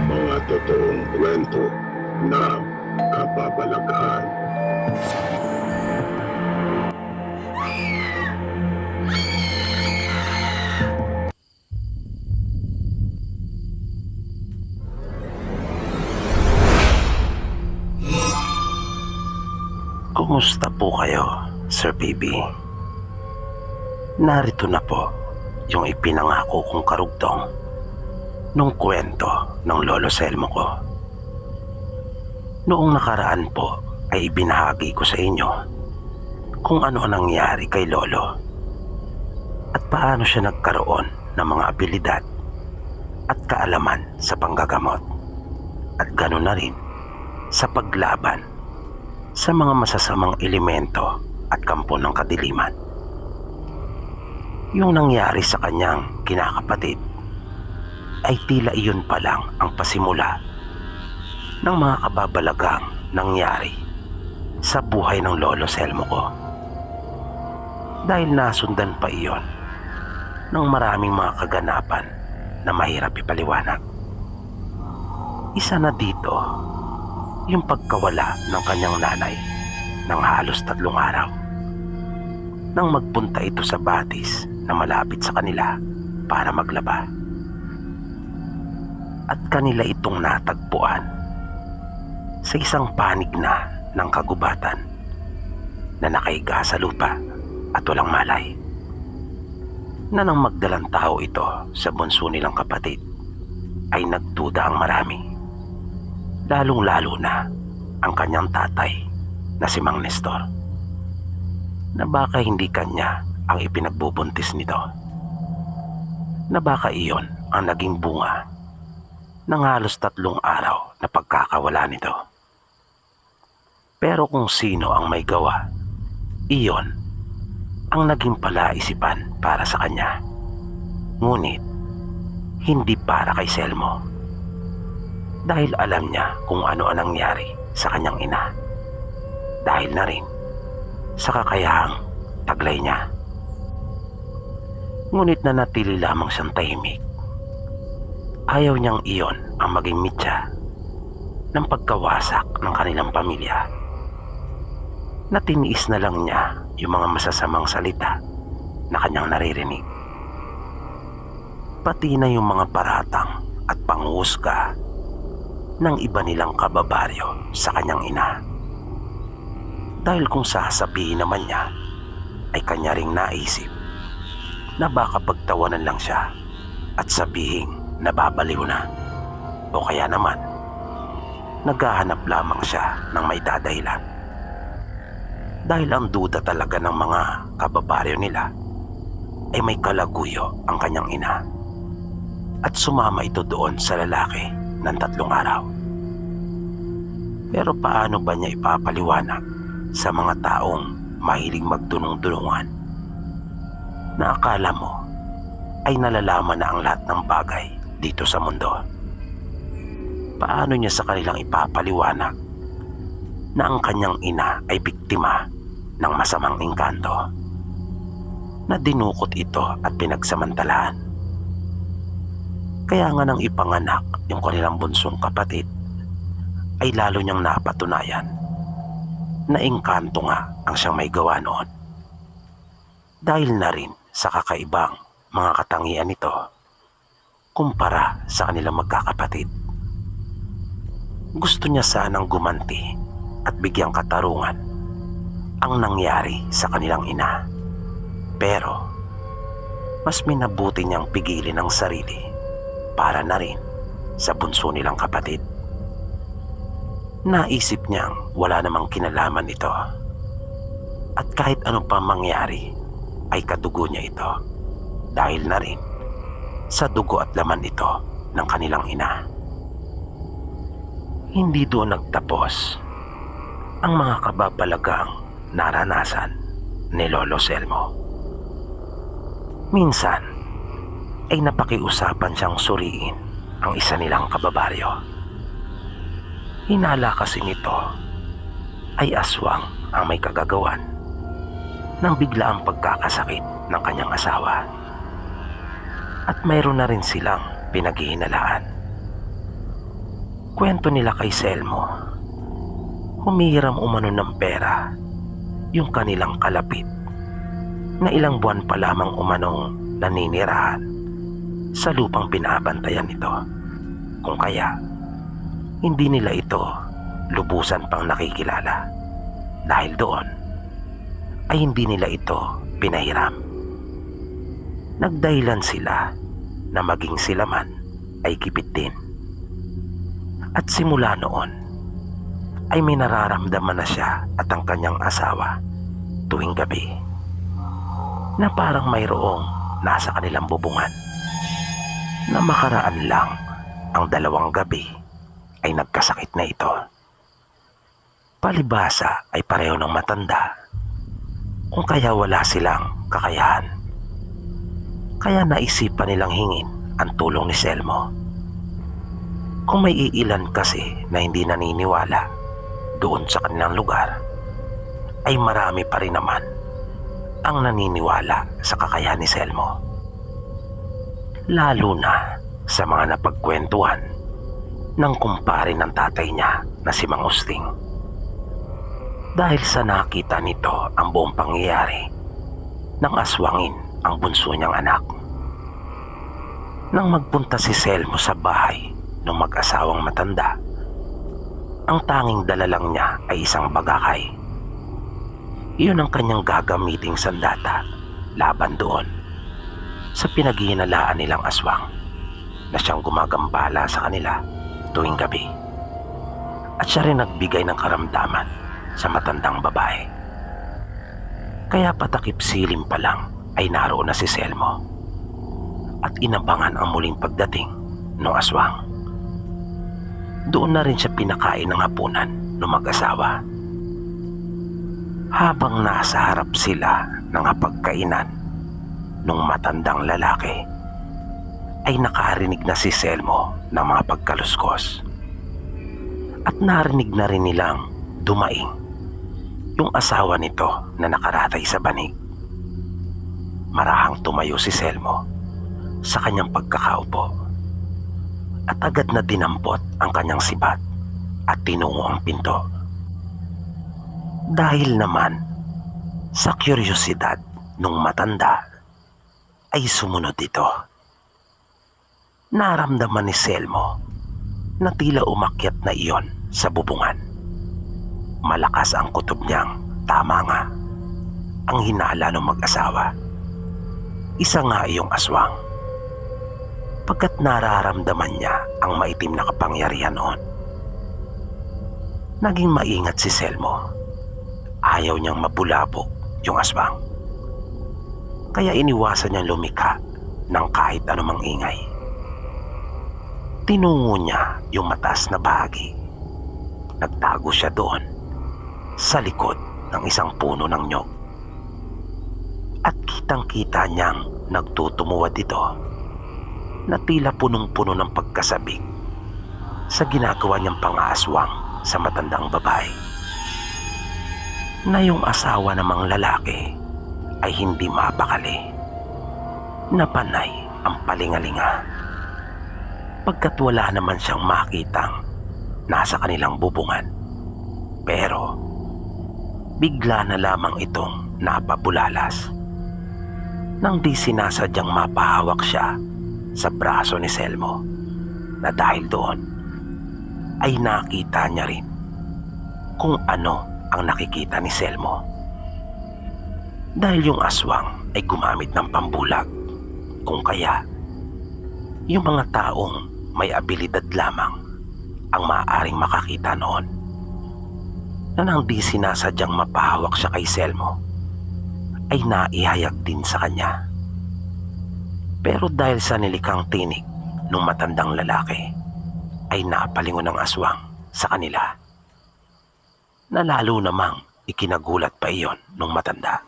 Mga totoong kwento na kababalaghan. Kumusta po kayo, Sir PB? Narito na po yung ipinangako kong karugtong nung kwento ng Lolo Selmo ko. Noong nakaraan po ay ibinahagi ko sa inyo kung ano ang nangyari kay Lolo at paano siya nagkaroon ng mga abilidad at kaalaman sa panggagamot at gano'n na rin sa paglaban sa mga masasamang elemento at kampo ng kadiliman. Yung nangyari sa kanyang kinakapatid ay tila iyon pa lang ang pasimula ng mga kababalagang nangyari sa buhay ng Lolo Selmo ko. Dahil nasundan pa iyon ng maraming mga kaganapan na mahirap ipaliwanag. Isa na dito yung pagkawala ng kanyang nanay ng halos 3 araw nang magpunta ito sa batis na malapit sa kanila para maglaba. At kanila itong natagpuan sa isang panig na ng kagubatan na nakahiga sa lupa at walang malay, na nang magdalang tao ito sa bunso nilang kapatid ay nagduda ang marami, lalong-lalo na ang kanyang tatay na si Mang Nestor, na baka hindi kanya ang ipinagbubuntis nito, na baka iyon ang naging bunga ng halos 3 araw na pagkakawala nito. Pero kung sino ang may gawa, iyon ang naging palaisipan para sa kanya, ngunit hindi para kay Selmo, dahil alam niya kung ano ang nangyari sa kanyang ina, dahil na rin sa kakayahang taglay niya. Ngunit nanatili lamang siyang tahimik. Ayaw niyang iyon ang maging mitya ng pagkawasak ng kanilang pamilya, na tiniis na lang niya yung mga masasamang salita na kanyang naririnig, pati na yung mga paratang at panghusga ng iba nilang kababaryo sa kanyang ina. Dahil kung sasabihin naman niya ay kanya ring naisip na baka pagtawanan lang siya at sabihing nababaliw na, o kaya naman naghahanap lamang siya ng may dadahilan. Dahil ang duda talaga ng mga kababaryo nila ay may kalaguyo ang kanyang ina, at sumama ito doon sa lalaki ng 3 araw. Pero paano ba niya ipapaliwanag sa mga taong mahilig magdunong-dunungan na akala mo ay nalalaman na ang lahat ng bagay dito sa mundo? Paano niya sa kanilang ipapaliwanag na ang kanyang ina ay biktima ng masamang engkanto, na dinukot ito at pinagsamantalahan? Kaya nga nang ipanganak yung kanilang bunsong kapatid ay lalo niyang napatunayan na engkanto nga ang siyang may gawa noon, dahil na rin sa kakaibang mga katangian nito kumpara sa kanilang magkakapatid. Gusto niya sanang gumanti at bigyang katarungan ang nangyari sa kanilang ina, pero mas minabuti niyang pigilin ang sarili para na rin sa bunso nilang kapatid. Naisip niyang wala namang kinalaman ito, at kahit ano pa mangyari ay kadugo niya ito, dahil na rin sa dugo at laman ito ng kanilang ina. Hindi doon nagtapos ang mga kababalagang naranasan ni Lolo Selmo. Minsan ay napakiusapan siyang suriin ang isa nilang kababaryo. Hinala kasi nito ay aswang ang may kagagawan ng biglaang pagkakasakit ng kanyang asawa. At mayroon na rin silang pinaghihinalaan. Kwento nila kay Selmo, humihiram umano ng pera yung kanilang kalapit na ilang buwan pa lamang umanong naninirahan sa lupang binabantayan nito. Kung kaya, hindi nila ito lubusan pang nakikilala dahil doon ay hindi nila ito pinahiram. Nagdahilan sila na maging sila man ay gipit din. At simula noon ay may nararamdaman na siya at ang kanyang asawa tuwing gabi na parang mayroong nasa kanilang bubungan, na makaraan lang ang 2 gabi ay nagkasakit na ito. Palibhasa ay pareho ng matanda, kung kaya wala silang kakayahan. Kaya naisipan nilang hingin ang tulong ni Selmo. Kung may iilan kasi na hindi naniniwala doon sa kanilang lugar, ay marami pa rin naman ang naniniwala sa kakayahan ni Selmo. Lalo na sa mga napagkwentuhan ng kumpare ng tatay niya na si Mang Usting. Dahil sa nakita nito ang buong pangyayari nang aswangin ang bunso niyang anak. Nang magpunta si Selmo sa bahay ng mag-asawang matanda, ang tanging dala lang niya ay isang bagakay. Iyon ang kanyang gagamiting sandata laban doon sa pinaghihinalaan nilang aswang na siyang gumagambala sa kanila tuwing gabi. At siya rin nagbigay ng karamdaman sa matandang babae. Kaya patakip silim pa lang ay naroon na si Selmo at inabangan ang muling pagdating ng aswang. Doon na rin siya pinakain ng hapunan ng mag-asawa. Habang nasa harap sila ng hapagkainan ng matandang lalaki, ay nakarinig na si Selmo ng mga pagkaluskos. At narinig na rin nilang dumaing yung asawa nito na nakaratay sa banig. Marahang tumayo si Selmo sa kanyang pagkakaupo at agad na dinampot ang kanyang sibat at tinungo ang pinto. Dahil naman sa kuryosidad ng matanda ay sumunod ito. Naramdaman ni Selmo na tila umakyat na iyon sa bubungan. Malakas ang kutob niyang, tama nga, ang hinala ng mag-asawa. Isa nga iyong aswang. Pagkat nararamdaman niya ang maitim na kapangyarihan noon, naging maingat si Selmo. Ayaw niyang mabulabog yung aswang. Kaya iniwasan niyang lumika ng kahit anumang ingay. Tinungo niya yung mataas na bahagi. Nagtago siya doon sa likod ng isang puno ng nyog. At kitang-kita niyang nagtutumuwad ito na tila punong-puno ng pagkasabik sa ginagawa niyang pang-aaswang sa matandang babae. Na yung asawa namang lalaki ay hindi mapakali, na panay ang palingalinga. Pagkat wala naman siyang makitang nasa kanilang bubungan. Pero bigla na lamang itong napabulalas nang di sinasadyang mapahawak siya sa braso ni Selmo, na dahil doon ay nakita niya rin kung ano ang nakikita ni Selmo. Dahil yung aswang ay gumamit ng pambulag, kung kaya yung mga taong may abilidad lamang ang maaaring makakita noon, na nang di sinasadyang mapahawak siya kay Selmo ay naihayag din sa kanya. Pero dahil sa nilikang tinig ng matandang lalaki ay napalingon ng aswang sa kanila, na lalo namang ikinagulat pa iyon ng matanda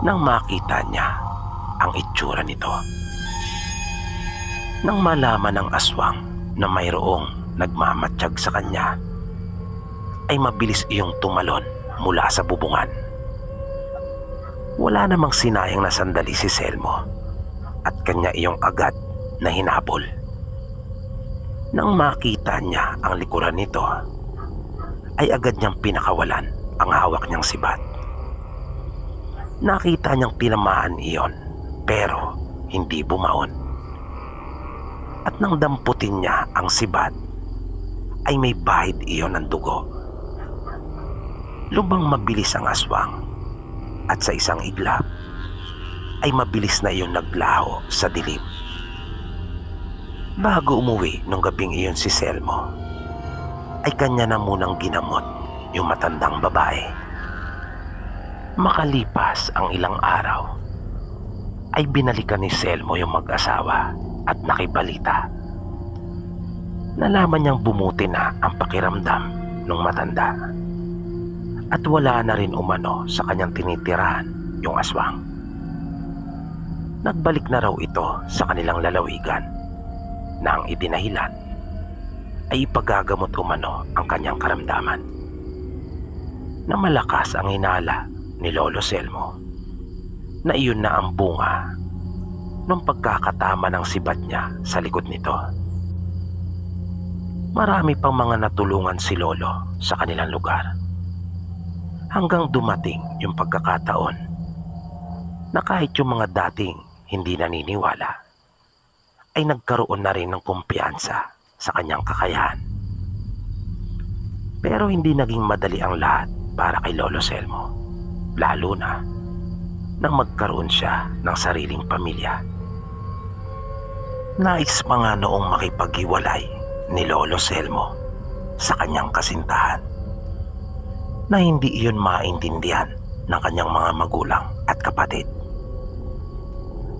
nang makita niya ang itsura nito. Nang malaman ng aswang na mayroong nagmamatsyag sa kanya, ay mabilis iyong tumalon mula sa bubungan. Wala namang sinayang na sandali si Selmo at kanya iyong agad na hinabol. Nang makita niya ang likuran nito, ay agad niyang pinakawalan ang hawak niyang sibat. Nakita niyang tinamaan iyon pero hindi bumaon. At nang damputin niya ang sibat, ay may bahid iyon ng dugo. Lubang mabilis ang aswang at sa isang iglap ay mabilis na iyon naglaho sa dilim. Bago umuwi nung gabing iyon si Selmo, ay kanya na munang ginamot yung matandang babae. Makalipas ang ilang araw, ay binalikan ni Selmo yung mag-asawa at nakibalita. Nalaman niyang bumuti na ang pakiramdam ng matanda at wala na rin umano sa kanyang tinitirahan yung aswang. Nagbalik na raw ito sa kanilang lalawigan na ang idinahilan ay ipagagamot umano ang kanyang karamdaman. Na malakas ang hinala ni Lolo Selmo na iyon na ang bunga ng pagkakatama ng sibat niya sa likod nito. Marami pang mga natulungan si Lolo sa kanilang lugar hanggang dumating yung pagkakataon na kahit yung mga dating hindi naniniwala ay nagkaroon na rin ng kumpiyansa sa kanyang kakayahan. Pero hindi naging madali ang lahat para kay Lolo Selmo, lalo na nang magkaroon siya ng sariling pamilya. Nais pa nga noong makipaghiwalay ni Lolo Selmo sa kanyang kasintahan na hindi iyon maintindihan ng kanyang mga magulang at kapatid.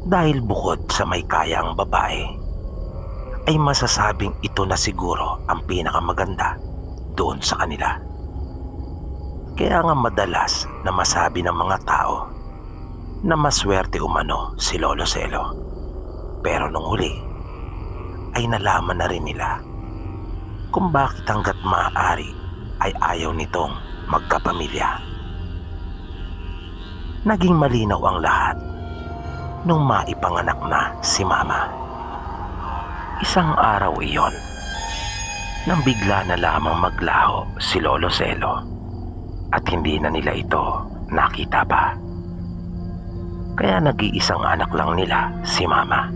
Dahil bukod sa may kaya ang babae, ay masasabing ito na siguro ang pinakamaganda doon sa kanila. Kaya nga madalas na masabi ng mga tao na maswerte umano si Lolo Selo. Pero nung huli ay nalaman na rin nila kung bakit hanggat maaari ay ayaw nitong magkapamilya. Naging malinaw ang lahat nung maipanganak na si Mama. Isang araw iyon nang bigla na lamang maglaho si Lolo Selo at hindi na nila ito nakita pa. Kaya nag-iisang anak lang nila si Mama.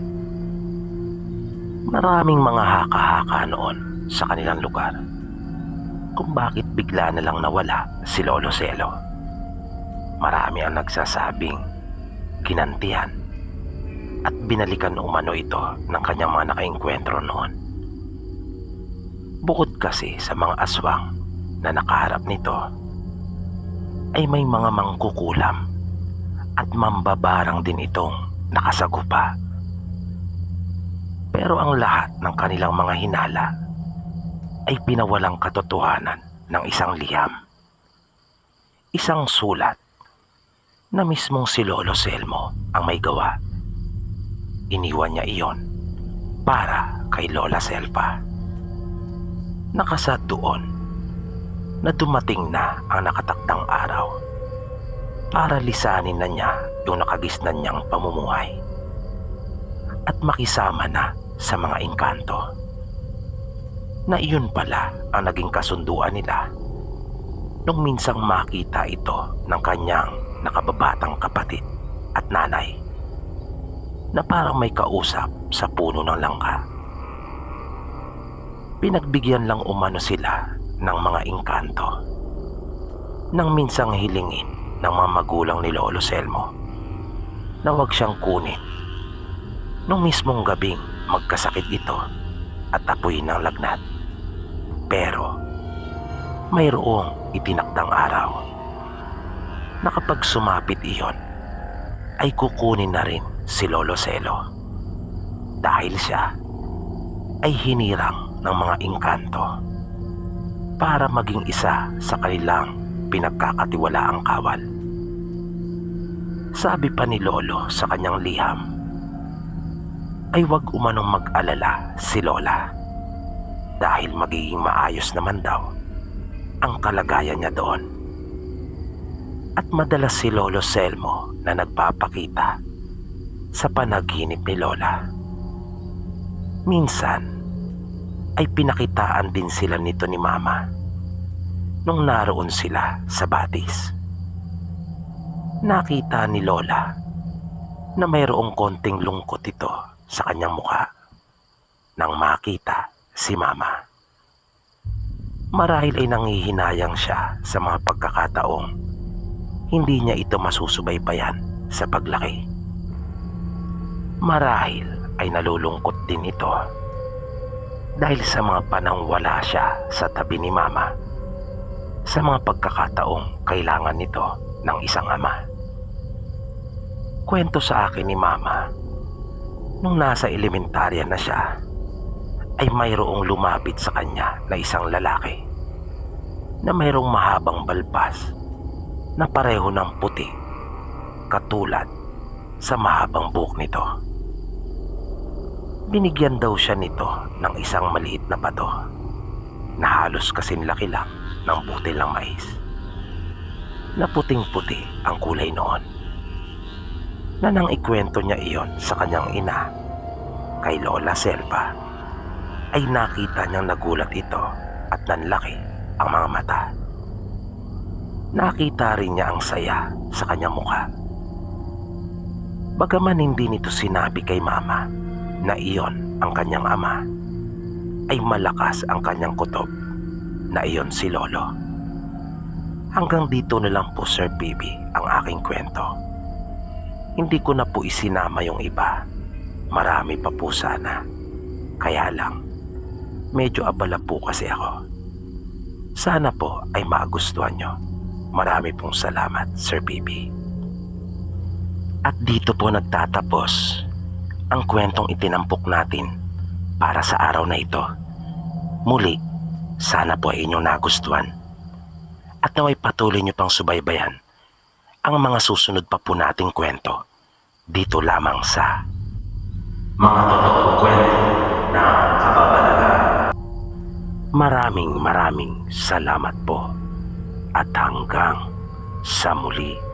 Maraming mga haka-haka noon sa kanilang lugar kung bakit bigla na lang nawala si Lolo Selo. Marami ang nagsasabing kinantihan at binalikan umano ito ng kanyang mga nakaengkwentro noon. Bukod kasi sa mga aswang na nakaharap nito, ay may mga mangkukulam at mambabarang din itong nakasagupa. Pero ang lahat ng kanilang mga hinala ay pinawalang katotohanan ng isang liham. Isang sulat na mismong si Lolo Selmo ang may gawa. Iniwan niya iyon para kay Lola Selva. Nakasad doon na dumating na ang nakatakdang araw para lisanin na niya yung nakagisnan niyang pamumuhay at makisama na sa mga engkanto. Na iyon pala ang naging kasunduan nila nung minsang makita ito ng kanyang nakababatang kapatid at nanay na parang may kausap sa puno ng langka. Pinagbigyan lang umano sila ng mga engkanto nang minsang hilingin ng mga magulang ni Lolo Selmo na huwag siyang kunin nung mismong gabing magkasakit ito at apoy ng lagnat. Pero mayroong itinakdang araw na kapag sumapit iyon ay kukunin na rin si Lolo Selo dahil siya ay hinirang ng mga engkanto para maging isa sa kanilang pinagkakatiwalaang kawal. Sabi pa ni Lolo sa kanyang liham ay wag umanong mag-alala si Lola dahil magiging maayos naman daw ang kalagayan niya doon. At madalas si Lolo Selmo na nagpapakita sa panaginip ni Lola. Minsan ay pinakitaan din sila nito ni Mama nung naroon sila sa Batis. Nakita ni Lola na mayroong konting lungkot ito sa kanyang mukha nang makita si Mama. Marahil ay nangihinayang siya sa mga pagkakataong hindi niya ito masusubaybayan sa paglaki. Marahil ay nalulungkot din ito dahil sa mga panahong wala siya sa tabi ni Mama sa mga pagkakataong kailangan nito ng isang ama. Kwento sa akin ni Mama, nung nasa elementarya na siya, ay mayroong lumapit sa kanya na isang lalaki na mayroong mahabang balbas na pareho ng puti katulad sa mahabang buhok nito. Binigyan daw siya nito ng isang maliit na bato na halos kasing laki lang ng butil ng mais na puting-puti ang kulay noon, na nang ikwento niya iyon sa kanyang ina kay Lola Selva ay nakita niyang nagulat ito at nanlaki ang mga mata. Nakita rin niya ang saya sa kanyang mukha. Bagaman hindi nito sinabi kay Mama na iyon ang kanyang ama, ay malakas ang kanyang kutob na iyon si Lolo. Hanggang dito na lang po, Sir PB, ang aking kwento. Hindi ko na po isinama yung iba. Marami pa po sana. Kaya lang, medyo abala po kasi ako. Sana po ay magustuhan nyo. Marami pong salamat, Sir PB. At dito po nagtatapos ang kwentong itinampok natin para sa araw na ito. Muli, sana po ay inyong nagustuhan at naway patuloy nyo pang subaybayan ang mga susunod pa po nating kwento dito lamang sa Mga Totoong Kwento na Kababalagan. Maraming salamat po at hanggang sa muli.